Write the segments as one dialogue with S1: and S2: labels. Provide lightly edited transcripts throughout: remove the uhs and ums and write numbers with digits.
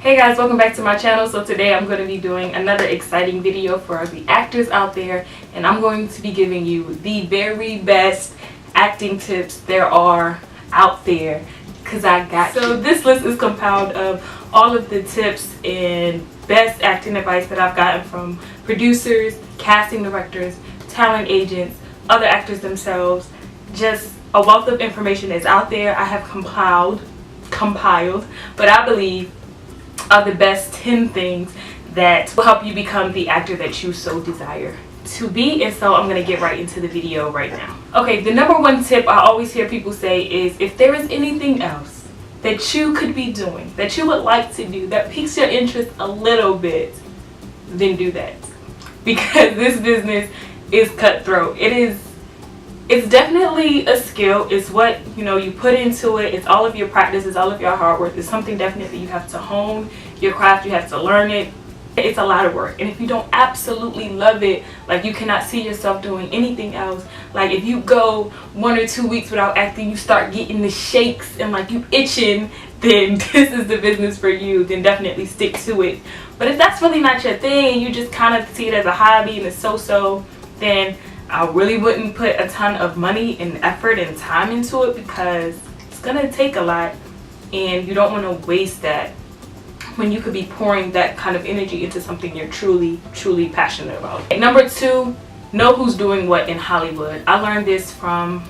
S1: Hey guys, welcome back to my channel. So today I'm going to be doing another exciting video for the actors out there, and I'm going to be giving you the very best acting tips there are out there, because I got you. So this list is compiled of all of the tips and best acting advice that I've gotten from producers, casting directors, talent agents, other actors themselves. Just a wealth of information is out there. I have compiled, but I believe are the best 10 things that will help you become the actor that you so desire to be. And so I'm going to get right into the video right now. Okay, the number one tip I always hear people say is, if there is anything else that you could be doing, that you would like to do, that piques your interest a little bit, then do that. Because this business is cutthroat. It's definitely a skill. It's what, you put into it. It's all of your practice. It's all of your hard work. It's something definitely you have to hone your craft. You have to learn it. It's a lot of work. And if you don't absolutely love it, like you cannot see yourself doing anything else, like if you go 1 or 2 weeks without acting, you start getting the shakes and like you itching, then this is the business for you. Then definitely stick to it. But if that's really not your thing, you just kind of see it as a hobby and it's so, then I really wouldn't put a ton of money and effort and time into it, because it's gonna take a lot and you don't want to waste that when you could be pouring that kind of energy into something you're truly passionate about. Number 2, know who's doing what in Hollywood. I learned this from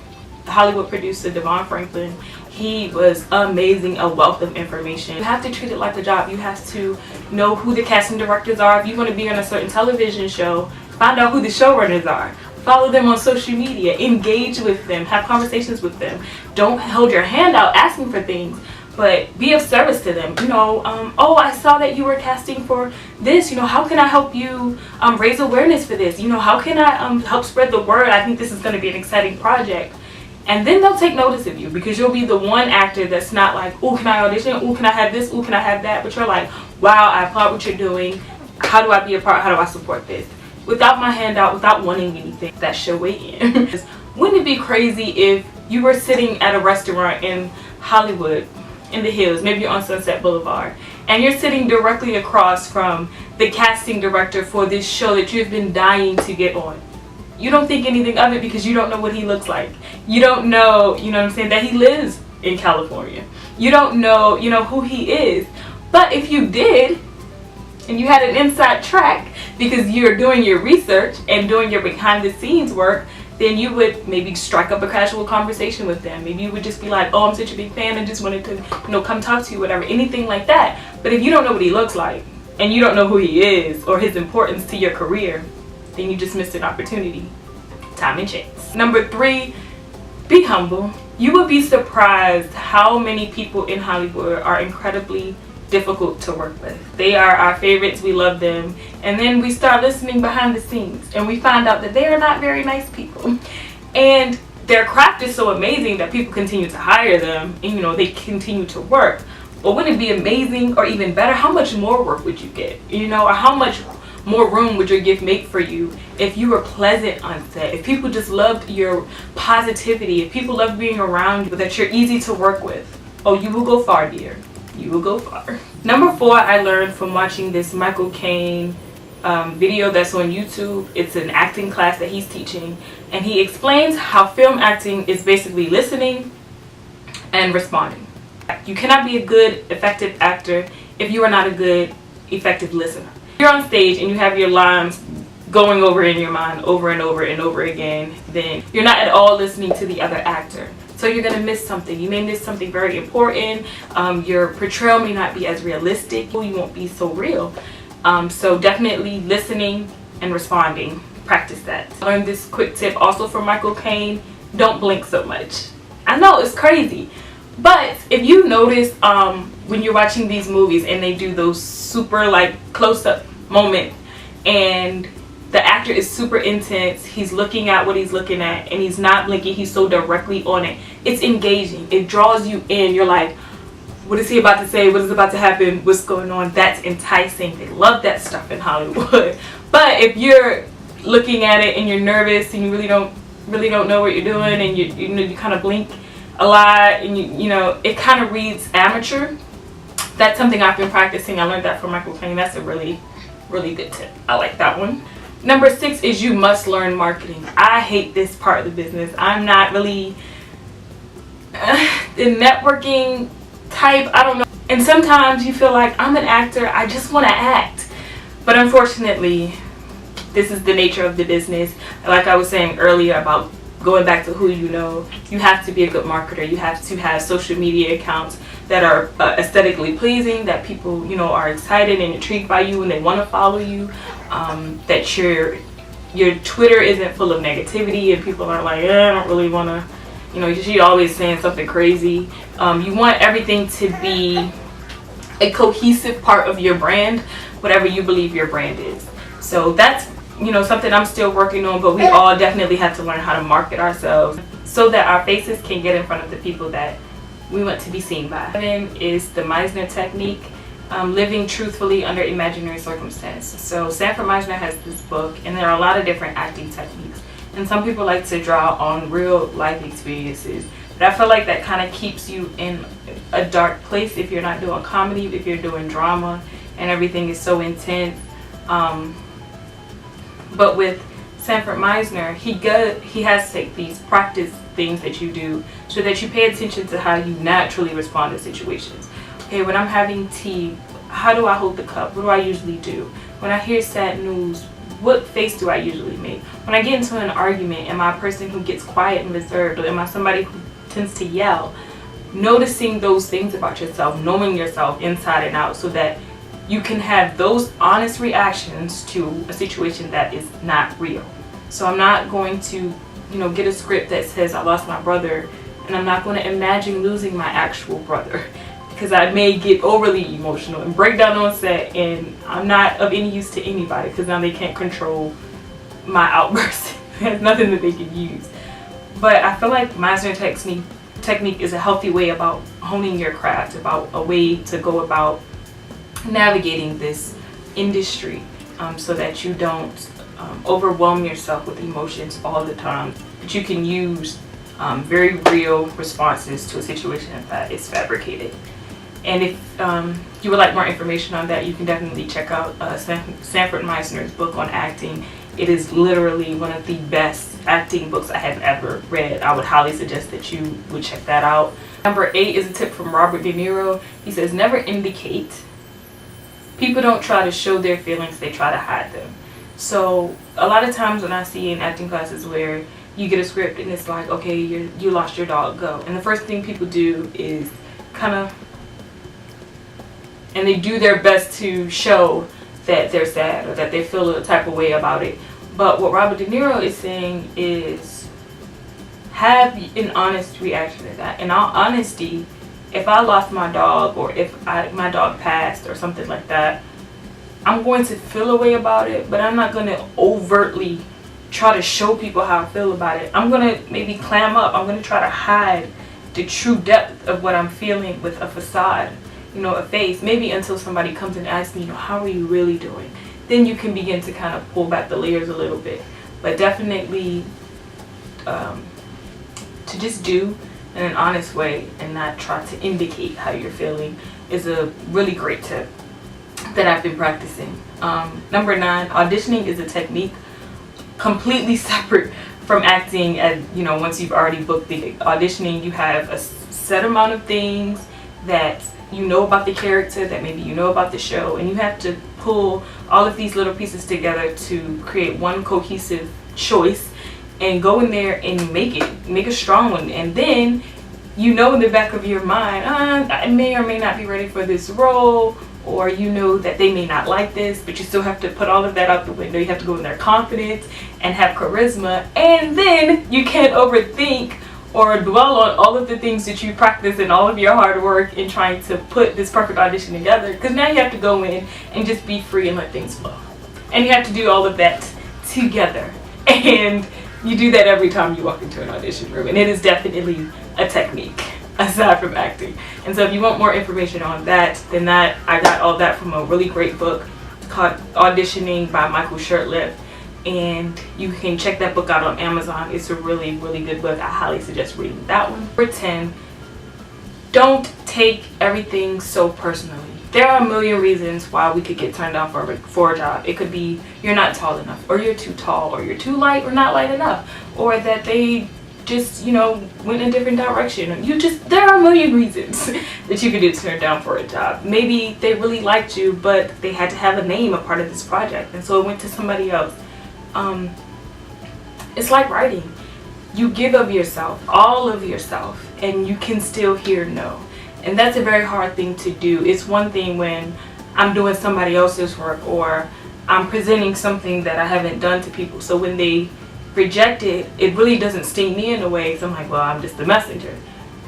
S1: the Hollywood producer Devon Franklin. He was amazing, a wealth of information. You have to treat it like a job. You have to know who the casting directors are. If you want to be on a certain television show, find out who the showrunners are. Follow them on social media, engage with them, have conversations with them. Don't hold your hand out asking for things, but be of service to them. Oh, I saw that you were casting for this. How can I help you raise awareness for this? How can I help spread the word? I think this is going to be an exciting project. And then they'll take notice of you, because you'll be the one actor that's not like, oh, can I audition? Oh, can I have this? Oh, can I have that? But you're like, wow, I applaud what you're doing. How do I be a part? How do I support this? Without my hand out, without wanting anything. That's your way in. Wouldn't it be crazy if you were sitting at a restaurant in Hollywood, in the hills, maybe you're on Sunset Boulevard, and you're sitting directly across from the casting director for this show that you've been dying to get on? You don't think anything of it because you don't know what he looks like. You don't know, that he lives in California. You don't know, who he is. But if you did, and you had an inside track because you're doing your research and doing your behind the scenes work, then you would maybe strike up a casual conversation with them. Maybe you would just be like, oh, I'm such a big fan and just wanted to, come talk to you, whatever, anything like that. But if you don't know what he looks like and you don't know who he is or his importance to your career, then you just missed an opportunity. Time and chance. Number 3, be humble. You would be surprised how many people in Hollywood are incredibly difficult to work with. They are our favorites, we love them, and then we start listening behind the scenes and we find out that they are not very nice people, and their craft is so amazing that people continue to hire them and they continue to work. But wouldn't it be amazing, or even better, how much more work would you get, or how much more room would your gift make for you if you were pleasant on set, if people just loved your positivity, if people loved being around you, that you're easy to work with? Oh, you will go far, dear. You will go far. Number 4, I learned from watching this Michael Caine video that's on YouTube. It's an acting class that he's teaching, and he explains how film acting is basically listening and responding. You cannot be a good, effective actor if you are not a good, effective listener. You're on stage and you have your lines going over in your mind over and over and over again, then you're not at all listening to the other actor. So you're going to miss something. You may miss something very important. Your portrayal may not be as realistic. You won't be so real. So definitely listening and responding. Practice that. I learned this quick tip also from Michael Caine. Don't blink so much. I know it's crazy, but if you notice when you're watching these movies and they do those super close-up moments and the actor is super intense, he's looking at what he's looking at and he's not blinking, he's so directly on it. It's engaging. It draws you in. You're like, what is he about to say? What is about to happen? What's going on? That's enticing. They love that stuff in Hollywood. But if you're looking at it and you're nervous and you really don't know what you're doing and you kind of blink a lot and you know it kind of reads amateur, that's something I've been practicing. I learned that from Michael Caine. That's a really good tip. I like that one. Number 6 is you must learn marketing. I hate this part of the business. I'm not really the networking type. I don't know. And sometimes you feel like I'm an actor. I just want to act. But unfortunately, this is the nature of the business. Like I was saying earlier about going back to who you know, you have to be a good marketer. You have to have social media accounts that are aesthetically pleasing, that people, you know, are excited and intrigued by you and they want to follow you. That your Twitter isn't full of negativity and people are like, I don't really want to, you know, she's always saying something crazy. You want everything to be a cohesive part of your brand, whatever you believe your brand is. So that's, you know, something I'm still working on, but we all definitely have to learn how to market ourselves so that our faces can get in front of the people that we want to be seen by. 7 is the Meisner technique, living truthfully under imaginary circumstances. So Sanford Meisner has this book, and there are a lot of different acting techniques. And some people like to draw on real life experiences. But I feel like that kind of keeps you in a dark place if you're not doing comedy, if you're doing drama, and everything is so intense. But with Sanford Meisner, he has to take these practice things that you do so that you pay attention to how you naturally respond to situations. Okay, when I'm having tea, how do I hold the cup? What do I usually do? When I hear sad news, what face do I usually make? When I get into an argument, am I a person who gets quiet and reserved, or am I somebody who tends to yell? Noticing those things about yourself, knowing yourself inside and out, so that you can have those honest reactions to a situation that is not real. So I'm not going to, you know, get a script that says I lost my brother, and I'm not going to imagine losing my actual brother, because I may get overly emotional and break down on set, and I'm not of any use to anybody because now they can't control my outbursts. There's nothing that they can use. But I feel like Meisner technique is a healthy way about honing your craft, about a way to go about navigating this industry, so that you don't overwhelm yourself with emotions all the time. That you can use very real responses to a situation that is fabricated. And if you would like more information on that, you can definitely check out Sanford Meisner's book on acting. It is literally one of the best acting books I have ever read. I would highly suggest that you would check that out. Number 8 is a tip from Robert De Niro. He says, never indicate. People don't try to show their feelings, they try to hide them. So a lot of times when I see in acting classes where you get a script and it's like, okay, you lost your dog, go. And the first thing people do is kind of, and they do their best to show that they're sad or that they feel a type of way about it. But what Robert De Niro is saying is have an honest reaction to that. In all honesty, if I lost my dog, or if my dog passed or something like that, I'm going to feel a way about it, but I'm not going to overtly try to show people how I feel about it. I'm going to maybe clam up. I'm going to try to hide the true depth of what I'm feeling with a facade, you know, a face, maybe until somebody comes and asks me, you know, how are you really doing? Then you can begin to kind of pull back the layers a little bit. But definitely to just do in an honest way and not try to indicate how you're feeling is a really great tip that I've been practicing. Number 9, auditioning is a technique completely separate from acting. And you know, once you've already booked the auditioning, you have a set amount of things that you know about the character, that maybe you know about the show, and you have to pull all of these little pieces together to create one cohesive choice and go in there and make a strong one. And then you know in the back of your mind, I may or may not be ready for this role, or you know that they may not like this, but you still have to put all of that out the window. You have to go in there confident and have charisma, and then you can't overthink or dwell on all of the things that you practice and all of your hard work in trying to put this perfect audition together, because now you have to go in and just be free and let things flow. And you have to do all of that together, and you do that every time you walk into an audition room, and it is definitely a technique aside from acting. And so if you want more information on that, then I got all that from a really great book called Auditioning by Michael Shurtleff, and you can check that book out on Amazon. It's a really good book. I highly suggest reading that one. Number 10, don't take everything so personally. There are a million reasons why we could get turned down for a job. It could be you're not tall enough, or you're too tall, or you're too light or not light enough, or that they just, you know, went in a different direction. There are a million reasons that you could get turned down for a job. Maybe they really liked you, but they had to have a name a part of this project, and so it went to somebody else. It's like writing. You give of yourself, all of yourself, and you can still hear no. And that's a very hard thing to do. It's one thing when I'm doing somebody else's work, or I'm presenting something that I haven't done to people. So when they reject it, it really doesn't sting me in a way. So I'm like, well, I'm just the messenger.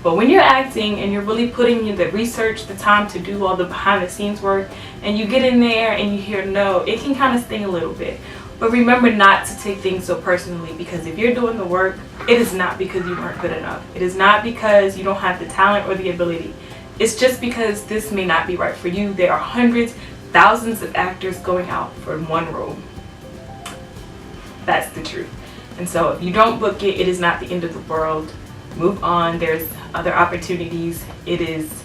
S1: But when you're acting and you're really putting in the research, the time to do all the behind the scenes work, and you get in there and you hear no, it can kind of sting a little bit. But remember not to take things so personally, because if you're doing the work, it is not because you weren't good enough. It is not because you don't have the talent or the ability. It's just because this may not be right for you. There are hundreds, thousands of actors going out for one role. That's the truth. And so if you don't book it, it is not the end of the world. Move on. There's other opportunities. It is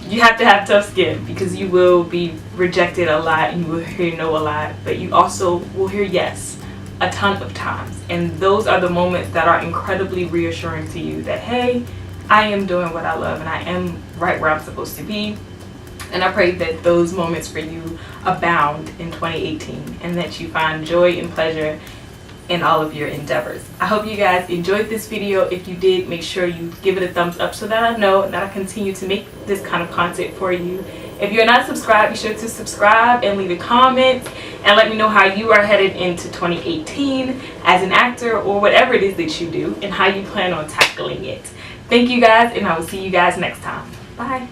S1: you have to have tough skin, because you will be rejected a lot and you will hear no a lot, but you also will hear yes a ton of times. And those are the moments that are incredibly reassuring to you that, hey, I am doing what I love and I am right where I'm supposed to be. And I pray that those moments for you abound in 2018, and that you find joy and pleasure in all of your endeavors. I hope you guys enjoyed this video. If you did, make sure you give it a thumbs up so that I know and that I continue to make this kind of content for you. If you're not subscribed, be sure to subscribe and leave a comment and let me know how you are headed into 2018 as an actor, or whatever it is that you do, and how you plan on tackling it. Thank you guys, and I will see you guys next time. Bye.